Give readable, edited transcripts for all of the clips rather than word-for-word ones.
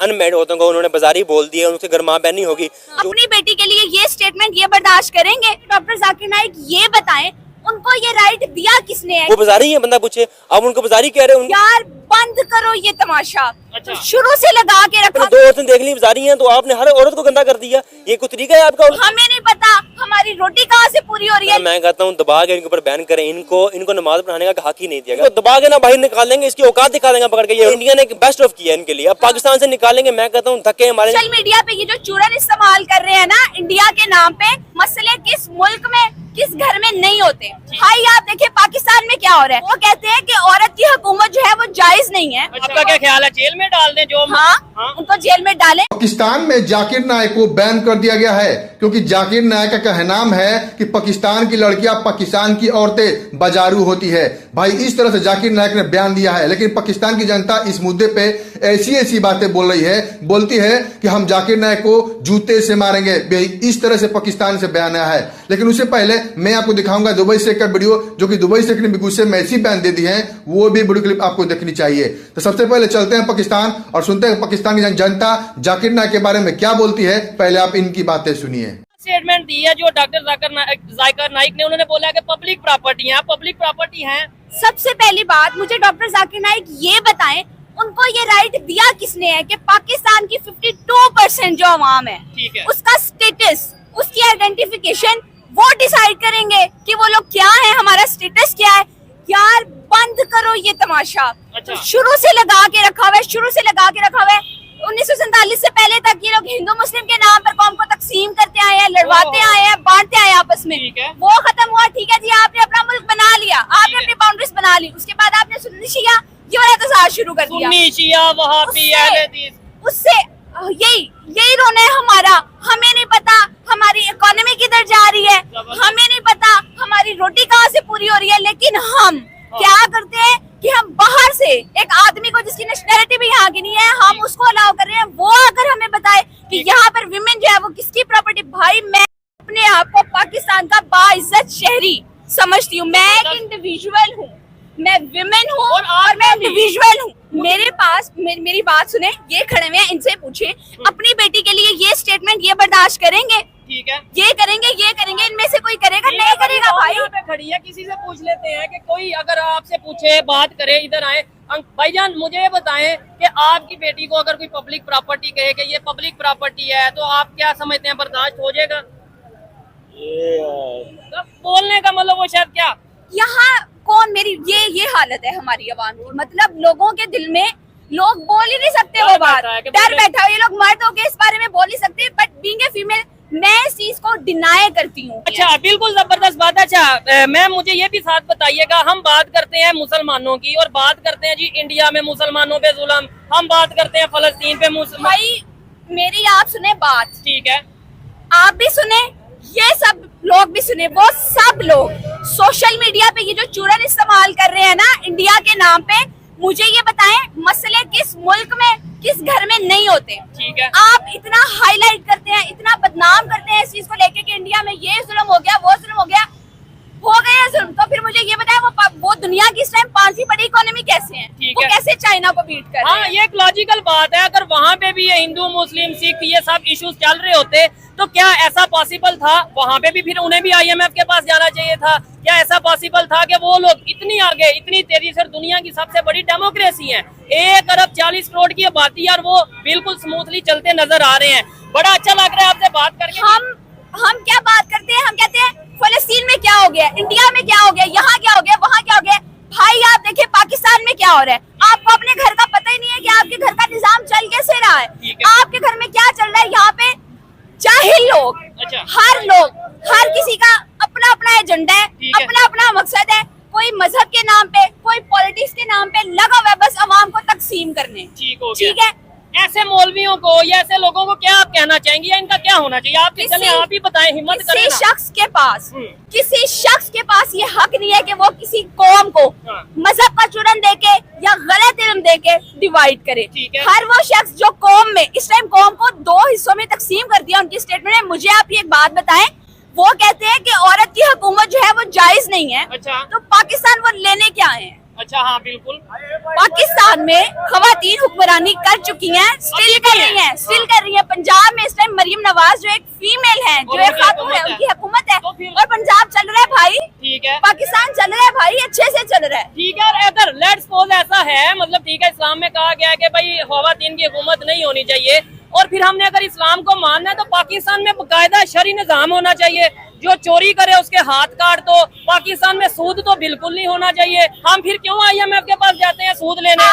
Unmarried औरतों को उन्होंने बाजारी बोल दिया, उनसे घर माँ बहनी होगी। अपनी बेटी के लिए ये स्टेटमेंट ये बर्दाश्त करेंगे? डॉक्टर जाकिर नाइक ये बताएं, उनको ये राइट दिया किसने है? वो बाजारी है, बंदा पूछे, आप उनको बाजारी कह रहे हो। यार बंद करो ये तमाशा। अच्छा। शुरू से लगा के रखा। दो औरतें देख ली बाजारी हैं तो आपने हर औरत को गंदा कर दिया, ये कोई तरीका है आपका? हमें नहीं पता हमारी रोटी कहाँ से पूरी हो रही है। मैं कहता हूँ दबा के इनके ऊपर बैन करें, इनको नमाज पढ़ाने का हक ही नहीं दिया गया। तो दबा के ना बाहर निकाल लेंगे, इसकी औकात दिखा देंगे पकड़ के। ये इंडिया ने बेस्ट ऑफ किया इनके लिए, अब पाकिस्तान से निकालेंगे। मैं कहता हूँ धक्के हमारे। सोशल मीडिया पे ये जो चूरन इस्तेमाल कर रहे हैं ना इंडिया के नाम पे, मसले किस मुल्क में किस घर में नहीं होते। भाई आप देखिए पाकिस्तान में क्या हो रहा है। वो कहते हैं कि औरत की हुकूमत जो है वो जायज नहीं है। आपका क्या ख्याल है, जेल में डाल दें जो? हाँ, उनको जेल में डालें। पाकिस्तान में जाकिर नाइक को बैन कर दिया गया है क्योंकि जाकिर नाइक का कहनाम है कि पाकिस्तान की लड़कियां पाकिस्तान की औरतें बाजारू होती है। भाई इस तरह से जाकिर नाइक ने बयान दिया है, लेकिन पाकिस्तान की जनता इस मुद्दे पे ऐसी बातें बोल रही है, बोलती है कि हम जाकिर नाइक को जूते से मारेंगे। इस तरह से पाकिस्तान से बयान आया है। लेकिन उससे पहले मैं आपको दिखाऊंगा दुबई से एक वीडियो, जो कि दुबई से गुस्से में ऐसी बयान दे दी है, वो भी वीडियो क्लिप आपको देखनी चाहिए। तो सबसे पहले चलते हैं पाकिस्तान और सुनते हैं पाकिस्तान की जनता जाकिर नाइक के बारे में क्या बोलती है। पहले आप इनकी बातें सुनिए। स्टेटमेंट दी है जो डॉक्टर जाकिर नाइक ने, उन्होंने बोला कि पब्लिक प्रॉपर्टी है, पब्लिक प्रॉपर्टी है। सबसे पहली बात मुझे डॉक्टर जाकिर नाइक ये बताएं, उनको ये राइट दिया किसने है कि पाकिस्तान की 52% जो अवाम है, ठीक है, उसका स्टेटस, उसकी आइडेंटिफिकेशन वो डिसाइड करेंगे कि वो लोग क्या है, हमारा स्टेटस क्या है। यार बंद करो ये तमाशा। अच्छा। तो शुरू से लगा के रखा हुआ है, शुरू से लगा के रखा हुआ है। 1947 से पहले तक ये लोग हिंदू मुस्लिम के नाम पर कौम को तकसीम करते आए हैं, लड़वाते आए हैं, बांटते आए हैं आपस में। ठीक है। वो खत्म हुआ, ठीक है जी, आपने अपना मुल्क बना लिया, आपने अपनी बाउंड्रीज बना ली। उसके बाद आपने सुन्नी शिया ये वाला तसाद शुरू कर दिया। सुन्नी शिया वहाबी अहले हदीस, उससे यही रोना है हमारा। हमें नहीं पता हमारी इकोनॉमी किधर जा रही है, हमें नहीं पता हमारी रोटी कहाँ से पूरी हो रही है। लेकिन हम क्या करते हैं कि हम बाहर से एक आदमी को जिसकी नेशनैलिटी भी यहाँ की नहीं है, हम उसको अलाउ कर रहे हैं। वो अगर हमें बताए कि यहाँ पर विमेन जो है वो किसकी प्रॉपर्टी, भाई मैं अपने आप को पाकिस्तान का बाइज्जत शहरी समझती हूँ। मैं एक इंडिविजुअल हूँ, मैं विमेन हूँ और मैं इंडिविजुअल हूँ। मेरे पास मेरी बात सुने, ये खड़े हुए हैं, इनसे पूछे अपनी बेटी के लिए ये स्टेटमेंट ये बर्दाश्त करेंगे? ठीक है, ये करेंगे, इनमें से कोई करेगा? नहीं करेगा भाई। यहाँ पे खड़ी है, किसी से पूछ लेते हैं कि कोई अगर आपसे पूछे, बात करे, इधर आए। भाईजान मुझे ये बताएं कि आपकी बेटी को अगर कोई पब्लिक प्रॉपर्टी कहे कि ये पब्लिक प्रॉपर्टी है, तो आप क्या समझते हैं, बर्दाश्त हो जाएगा? तो बोलने का मतलब वो शायद क्या, यहाँ कौन मेरी ये हालत है हमारी आवाम की। मतलब लोगों के दिल में लोग बोल ही नहीं सकते वो बात, डर बैठा है। ये लोग मर्द होके इस बारे में बोल नहीं सकते, बट बीइंग ए फीमेल मैं इस चीज को डिनाई करती हूँ। अच्छा, बिल्कुल जबरदस्त बात है। अच्छा मैम मुझे ये भी साथ बताइएगा, हम बात करते हैं मुसलमानों की और बात करते हैं जी इंडिया में मुसलमानों पे जुल्म, हम बात करते हैं फलस्तीन पे मुसलमान। भाई मेरी आप सुने बात, ठीक है, आप भी सुने, ये सब लोग भी सुने। वो सब लोग सोशल मीडिया पे ये जो चूरन इस्तेमाल कर रहे हैं ना इंडिया के नाम पे, मुझे ये बताएं मसले किस मुल्क में किस घर में नहीं होते। ठीक है, आप इतना हाईलाइट करते हैं, इतना बदनाम करते हैं इस चीज को लेके कि इंडिया में ये जुल्म हो गया, वो जुल्म हो गया जुल्म। तो फिर मुझे ये बताएं वो दुनिया की इस टाइम 5वीं बड़ी इकोनॉमी कैसे है, वो कैसे चाइना को बीट कर रहे हैं? हाँ, ये एक लॉजिकल बात है। अगर वहाँ पे भी ये हिंदू मुस्लिम सिख ये सब इश्यूज चल रहे होते तो क्या ऐसा पॉसिबल था वहाँ पे भी फिर उन्हें भी IMF के पास जाना चाहिए था? क्या ऐसा पॉसिबल था कि वो लोग इतनी आगे, इतनी तेजी से, दुनिया की सबसे बड़ी डेमोक्रेसी है, 1 अरब 40 करोड़ की आबादी, और वो बिल्कुल स्मूथली चलते नजर आ रहे हैं। बड़ा अच्छा लग रहा है आपसे बात करके। हम क्या बात करते हैं, हम कहते हैं फलस्तीन में क्या हो गया, इंडिया में क्या हो गया, यहाँ क्या हो गया, वहाँ क्या हो गया। भाई आप देखिए पाकिस्तान में क्या हो रहा है, आपको अपने घर का पता ही नहीं है कि आपके घर का निजाम चल कैसे रहा है, आपके घर में क्या चल रहा है। यहाँ पे जाहिल लोग, हर किसी का अपना अपना एजेंडा है, अपना अपना मकसद है। कोई मजहब के नाम पे, कोई पॉलिटिक्स के नाम पे लगा हुआ है बस अवाम को तकसीम करने। ठीक है, ऐसे मौलवियों को या ऐसे लोगों को क्या आप कहना चाहेंगे, या इनका क्या होना चाहिए? आप ही बताएं, हिम्मत करें। किसी शख्स के पास ये हक नहीं है कि वो किसी कौम को मजहब का चूरन देके या गलत इल्म देके डिवाइड करे। हर वो शख्स जो कौम में इस टाइम कौम को 2 हिस्सों में तकसीम कर दिया उनकी स्टेटमेंट है। मुझे आप एक बात बताएं, वो कहते हैं कि औरत की हुकूमत जो है वो जायज नहीं है। अच्छा। तो पाकिस्तान वो लेने क्या है? अच्छा हाँ बिल्कुल। पाकिस्तान में खवातीन हुक्मरानी कर चुकी हैं, स्टिल कर रही हैं। पंजाब में इस टाइम मरियम नवाज जो एक फीमेल है, जो एक खातून है, उनकी हुकूमत है और पंजाब चल रहा है भाई। ठीक है, पाकिस्तान चल रहा है भाई, अच्छे से चल रहा है। ठीक है। और अगर लेट्स सपोज ऐसा है, मतलब ठीक है, इस्लाम में कहा गया है कि भाई खवातीन की हुकूमत नहीं होनी चाहिए, और फिर हमने अगर इस्लाम को मानना है तो पाकिस्तान में बाकायदा शरई निज़ाम होना चाहिए। जो चोरी करे उसके हाथ काट दो। पाकिस्तान में सूद तो बिल्कुल नहीं होना चाहिए। हम फिर क्यों IMF के पास जाते हैं सूद लेने?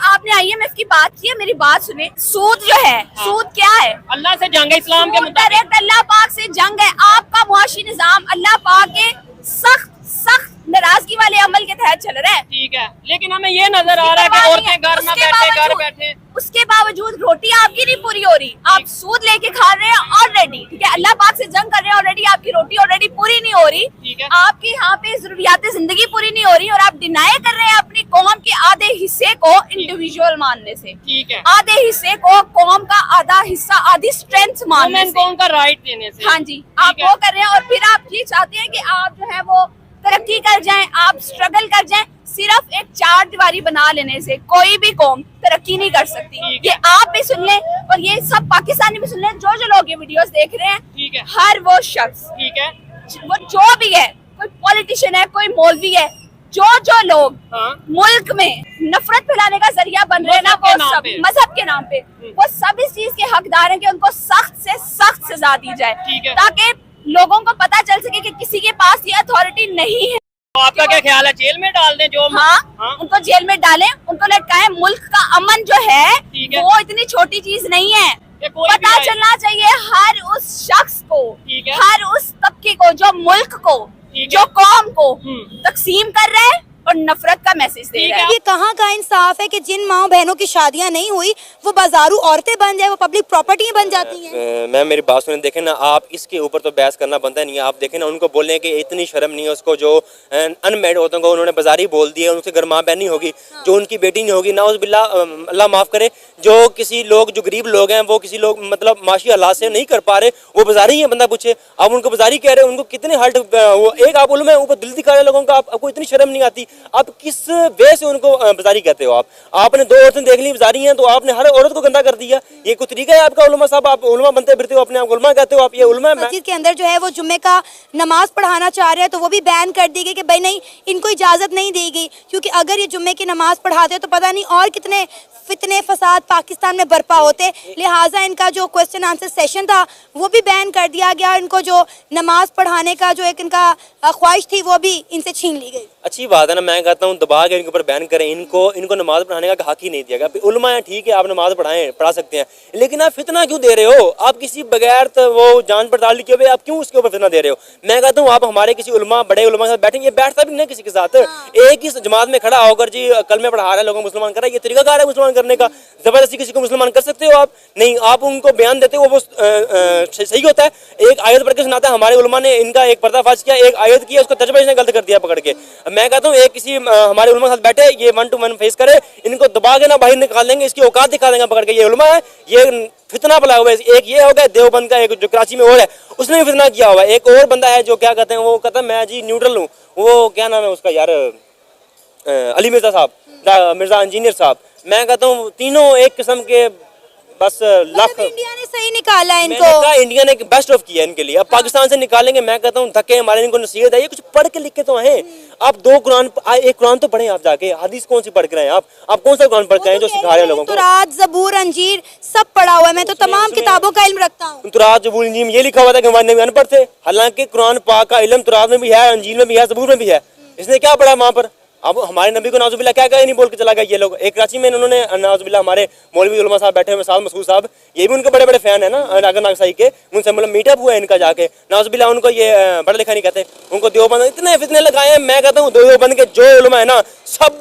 आपने IMF की बात की है, मेरी बात सुने। सूद जो है, सूद क्या है? अल्लाह से जंग है, इस्लाम के मुताबिक डायरेक्ट अल्लाह पाक से जंग है। आपका मुआशी निजाम अल्लाह पाक के सख्त नाराजगी वाले अमल के तहत चल रहा है। ठीक है, लेकिन हमें ये नजर आ रहा है कि औरतें घर में बैठे उसके बावजूद रोटी आपकी नहीं पूरी हो रही। आप सूद लेके खा रहे हैं ऑलरेडी, ठीक है, अल्लाह पाक से जंग कर रहे हैं ऑलरेडी, आपकी रोटी ऑलरेडी पूरी नहीं हो रही। ठीक है, आपकी यहाँ पे जरूरियात जिंदगी पूरी नहीं हो रही और आप डिनाई कर रहे हैं अपनी कौम के आधे हिस्से को इंडिविजुअल मानने से। ठीक है, आधे हिस्से को, कौम का आधा हिस्सा, आधी स्ट्रेंथ मानने से, उनका राइट देने से। हाँ जी, आप वो कर रहे हैं। और फिर आप ये चाहते हैं कि आप जो है वो तरक्की कर जाएं, आप स्ट्रगल कर जाएं। सिर्फ एक चार दीवारी बना लेने से कोई भी कौम तरक्की नहीं कर सकती। ये आप भी सुन लें और ये सब पाकिस्तानी भी सुन लें, जो जो लोग ये वीडियोस देख रहे हैं। ठीक है, हर वो शख्स, ठीक है, वो जो भी है, कोई पॉलिटिशियन है, कोई मौलवी है, जो लोग मुल्क में नफरत फैलाने का जरिया बन रहे हैं ना, वो सब मजहब के नाम पे, वो सब इस चीज के हकदार हैं कि उनको सख्त से सख्त सजा दी जाए, ताकि लोगों को पता चल सके कि किसी के पास ये अथॉरिटी नहीं है। तो आपका क्या ख्याल है, जेल में डाल दें? जो उनको जेल में डालें, उनको लटकाएं। मुल्क का अमन जो है वो इतनी छोटी चीज नहीं है। पता चलना चाहिए हर उस शख्स को, हर उस तबके को जो मुल्क को, जो कौम को तकसीम कर रहे हैं और नफरत का मैसेज दे रहा है। ये कहाँ का इंसाफ है कि जिन माँ बहनों की शादियाँ नहीं हुई वो बाजारू औरतें बन जाए, वो पब्लिक प्रॉपर्टी बन जाती हैं। मैम मेरी बात सुने, देखें ना, आप इसके ऊपर तो बहस करना बनता नहीं है। आप देखें ना, उनको बोलने की इतनी शर्म नहीं है उसको, जो अनमेरिड औरतों को उन्होंने बाजारी बोल दिया, उनके घर माँ बहन नहीं होगी, जो उनकी बेटी नहीं होगी, नाउज़ बिल्लाह, अल्लाह माफ़ करे, जो किसी लोग, जो गरीब लोग हैं, वो किसी लोग मतलब माशी हालात से नहीं कर पा रहे, वो बाजारी है। बंदा पूछे, आप उनको बाजारी कह रहे हैं, उनको कितने हर्ट, वो एक आप उलमा ऊपर दिल दिखा रहे लोगों का, आपको इतनी शर्म नहीं आती? आप किस वे से उनको बाजारी कहते हो? आपने दो औरतें देख ली बाजारी हैं, तो आपने हर औरत को गंदा कर दिया। ये कोई तरीका है आपका उलमा साहब? आप उलमा बनते फिरते हो, अपने आप उलमा कहते हो, आप ये उलमा? मस्जिद के अंदर जो है वो जुम्मे का नमाज पढ़ाना चाह रहे हैं तो वो भी बैन कर दी गई कि भाई नहीं, इनको इजाज़त नहीं दी गई, क्योंकि अगर ये जुम्मे की नमाज पढ़ाते तो पता नहीं और कितने फितने फसाद पाकिस्तान में बर्पा होते। लिहाजा इनका जो क्वेश्चन आंसर सेशन था वो भी बैन कर दिया गया। इनको जो नमाज पढ़ाने का जो एक इनका ख्वाहिश थी वो भी इनसे छीन ली गई। अच्छी बात है ना, मैं कहता हूँ दबा के इनके ऊपर बैन करें। इनको नमाज पढ़ाने का हक ही नहीं दिया गया। उलमा है, ठीक है, आप नमाज पढ़ा सकते हैं, लेकिन आप फितना क्यों दे रहे हो? आप किसी बगैर तो वो जांच पड़ताल किए हुए आप क्यों उसके ऊपर फितना दे रहे हो? मैं कहता हूँ आप हमारे किसी उलमा, बड़े उलमा के साथ बैठेंगे, बैठता भी नहीं किसी के साथ, एक ही जमात में खड़ा होकर जी कलमे पढ़ा रहे हैं, लोगों को मुसलमान कर रहा है, ये तरीकाकार है मुसलमान करने का? जबरदस्ती किसी को मुसलमान कर सकते हो आप? नहीं, आप उनको बयान देते हो, वो सही होता है। एक आयत पढ़ के सुनाता है, हमारे उलमा ने इनका एक पर्दाफाश किया, एक आयत किया, उसको तर्जुमा इसने गलत कर दिया पकड़ के। मैं कहता हूँ एक किसी हमारे उलमा के साथ बैठे, ये 1 to 1 फेस करे, इनको दबा के ना बाहर निकाल देंगे, इसकी औकात दिखा देंगे पकड़ के। ये उलमा है, ये फितना फैलाया हुआ है। एक ये हो गया देवबंद का, एक जो कराची में और है, उसने भी फितना किया हुआ है। एक और बंदा है जो क्या कहते हैं, वो कहता है मैं जी न्यूट्रल हूँ, वो क्या नाम है उसका यार, अली मिर्जा साहब, मिर्जा इंजीनियर साहब। मैं कहता हूँ तीनों एक किस्म के बस लाख। इंडिया ने सही निकाला है इनको, इंडिया ने बेस्ट ऑफ किया इनके लिए। अब पाकिस्तान से निकालेंगे, मैं कहता हूँ धक्के हमारे, इनको नसीहत है, ये कुछ पढ़ के लिख के तो हैं। आप दो कुरान, एक कुरान तो पढ़े आप जाके, हदीस कौन सी पढ़ के रहे हैं आप कौन सा कुरान पढ़ के आए जो सिखा रहे हैं लोगों को? तुरात, ज़बूर, अंजीर सब पढ़ा हुआ है, मैं तो तमाम किताबों का इल्म रखता हूँ। तुरात, ज़बूर, अंजीर में ये लिखा हुआ था कि हमारे नबी अनपढ़ थे, हालांकि कुरान पाक का इल्म तुरात में भी है, अंजीर में भी है, ज़बूर में भी है। इसने क्या पढ़ा वहाँ पर? अब हमारे नबी को नाज़ुबिल्लाह क्या क्या नहीं बोल के चला गया ये लोग। एक कराची में उन्होंने नाज़ुबिल्लाह, हमारे मौलवी उलमा साहब बैठे हुए, साहब मसूद साहब, ये भी उनके बड़े बड़े फैन है ना अगर नागसाई के, उनसे मतलब मीटअप हुआ है इनका जाके। नाज़ुबिल्लाह उनको ये पढ़ा लिखा नहीं कहते, उनको देवबंद इतने फितने लगाए हैं। मैं कहता हूँ देवबंद के जो उलमा है ना, सब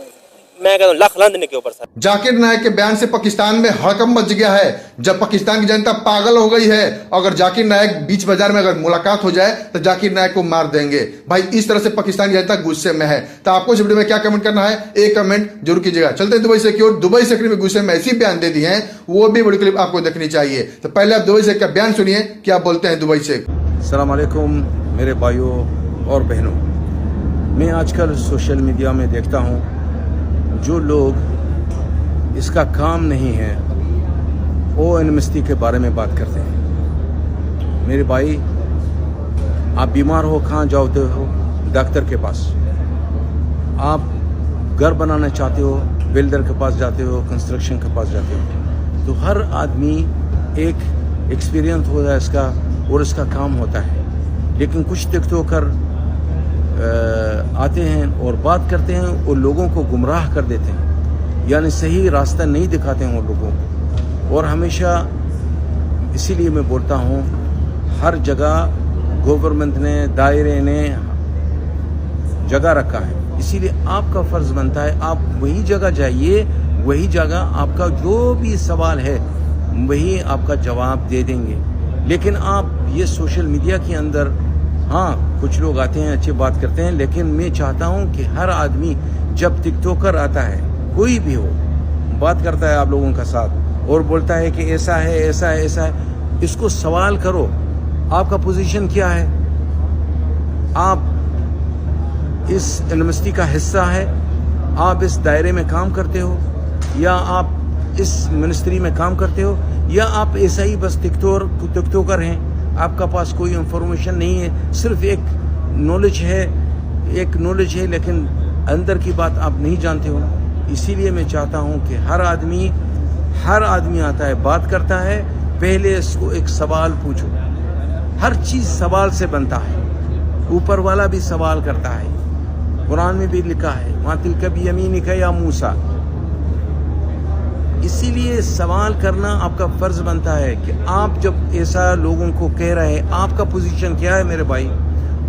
मैं कहता हूँ लाख लानत के ऊपर सर। जाकिर नायक के बयान से पाकिस्तान में हड़कंप मच गया है। जब पाकिस्तान की जनता पागल हो गई है, अगर जाकिर नायक बीच बाजार में अगर मुलाकात हो जाए तो जाकिर नायक को मार देंगे। भाई इस तरह से पाकिस्तान की जनता गुस्से में है। तो आपको इस वीडियो में क्या कमेंट करना है, एक कमेंट जरूर कीजिएगा। चलते हैं दुबई से की ओर। दुबई से में गुस्से में ऐसी बयान दे दी है, वो भी वीडियो क्लिप आपको देखनी चाहिए। तो पहले आप दुबई से का बयान सुनिए, क्या बोलते हैं दुबई से। अस्सलाम वालेकुम मेरे भाइयों और बहनों, मैं आजकल सोशल मीडिया में देखता हूँ जो लोग इसका काम नहीं है वो एनिमिस्टी के बारे में बात करते हैं। मेरे भाई, आप बीमार हो कहाँ जाते हो? डॉक्टर के पास। आप घर बनाना चाहते हो, बिल्डर के पास जाते हो, कंस्ट्रक्शन के पास जाते हो। तो हर आदमी एक एक्सपीरियंस होता है इसका और इसका काम होता है। लेकिन कुछ टिकटॉकर आते हैं और बात करते हैं और लोगों को गुमराह कर देते हैं, यानी सही रास्ता नहीं दिखाते हैं वो लोगों को। और हमेशा इसीलिए मैं बोलता हूँ, हर जगह गवर्नमेंट ने, दायरे ने जगह रखा है, इसीलिए आपका फर्ज बनता है आप वही जगह जाइए, वही जगह आपका जो भी सवाल है वही आपका जवाब दे देंगे। लेकिन आप ये सोशल मीडिया के अंदर, हाँ कुछ लोग आते हैं अच्छी बात करते हैं, लेकिन मैं चाहता हूँ कि हर आदमी जब टिकटॉकर आता है, कोई भी हो, बात करता है आप लोगों का साथ और बोलता है कि ऐसा है, ऐसा है, ऐसा है, इसको सवाल करो, आपका पोजीशन क्या है? आप इस यूनिवर्सिटी का हिस्सा है? आप इस दायरे में काम करते हो या आप इस मिनिस्ट्री में काम करते हो, या आप ऐसा ही बस टिकटॉकर हैं, आपका पास कोई इंफॉर्मेशन नहीं है, सिर्फ एक नॉलेज है लेकिन अंदर की बात आप नहीं जानते हो। इसीलिए मैं चाहता हूं कि हर आदमी आता है, बात करता है, पहले इसको एक सवाल पूछो। हर चीज सवाल से बनता है, ऊपर वाला भी सवाल करता है, कुरान में भी लिखा है, मा तिल्का बियमीनिका या मूसा। इसीलिए सवाल करना आपका फर्ज बनता है कि आप जब ऐसा लोगों को कह रहे हैं, आपका पोजीशन क्या है मेरे भाई?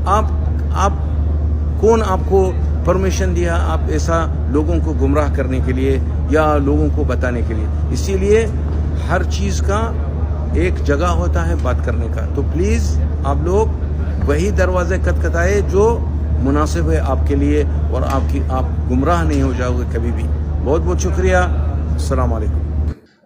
आप कौन आपको परमिशन दिया आप ऐसा लोगों को गुमराह करने के लिए या लोगों को बताने के लिए? इसीलिए हर चीज का एक जगह होता है बात करने का। तो प्लीज आप लोग वही दरवाजे खटखटाए जो मुनासिब है आपके लिए, और आप गुमराह नहीं हो जाओगे कभी भी। बहुत बहुत शुक्रिया। अस्सलाम वालेकुम।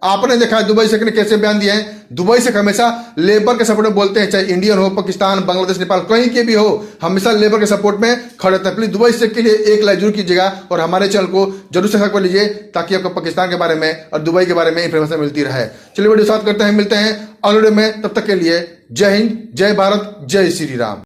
आपने देखा दुबई शेख ने कैसे बयान दिए हैं। दुबई शेख हमेशा लेबर के सपोर्ट में बोलते हैं, चाहे इंडियन हो, पाकिस्तान, बांग्लादेश, नेपाल, कहीं के भी हो, हमेशा लेबर के सपोर्ट में खड़े रहते हैं। प्लीज दुबई शेख के लिए एक लाइक जरूर कीजिएगा और हमारे चैनल को जरूर सब्सक्राइब कर लीजिए, ताकि आपको पाकिस्तान के बारे में और दुबई के बारे में इंफॉर्मेशन मिलती रहे। चलिए वीडियो साथ करते हैं, मिलते हैं अगले वीडियो में, तब तक के लिए जय हिंद, जय भारत, जय श्री राम।